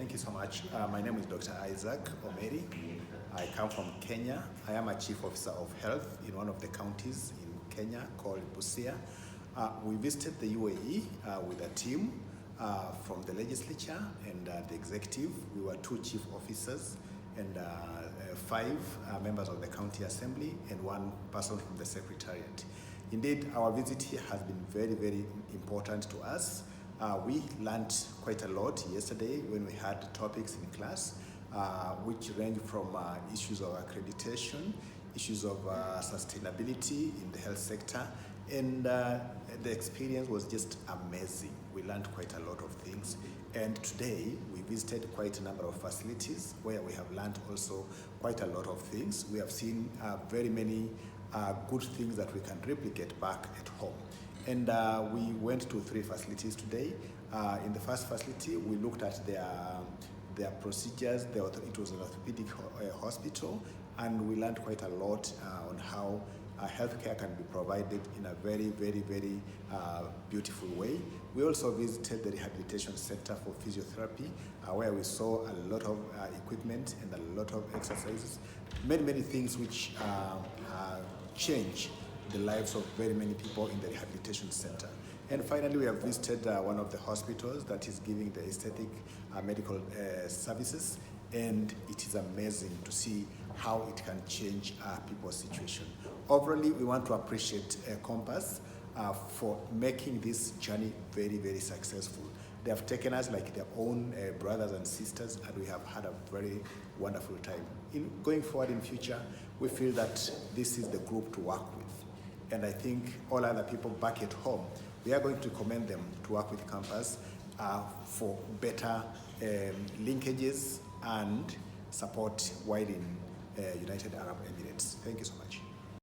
Thank you so much. My name is Dr. Ishak Omeri. I come from Kenya. I am a Chief Officer of Health in one of the counties in Kenya called Busia. We visited the UAE with a team from the legislature and the executive. We were 2 chief officers and 5 members of the county assembly and 1 person from the secretariat. Indeed, our visit here has been very, very important to us. We learned quite a lot yesterday when we had topics in class, which range from issues of accreditation, issues of sustainability in the health sector, and the experience was just amazing. We learned quite a lot of things, and today we visited quite a number of facilities where we have learned also quite a lot of things. We have seen very many good things that we can replicate back at home. And we went to 3 facilities today. In the first facility, we looked at their procedures. It was an orthopedic hospital, and we learned quite a lot on how healthcare can be provided in a very, very, very beautiful way. We also visited the rehabilitation center for physiotherapy, where we saw a lot of equipment and a lot of exercises, many things which change the lives of very many people in the rehabilitation center. And finally, we have visited one of the hospitals that is giving the aesthetic medical services, and it is amazing to see how it can change people's situation. Overall, we want to appreciate Compass for making this journey very, very successful. They have taken us like their own brothers and sisters, and we have had a very wonderful time. Going forward in future, we feel that this is the group to work with. And I think all other people back at home, we are going to commend them to work with Compass for better linkages and support while in United Arab Emirates. Thank you so much.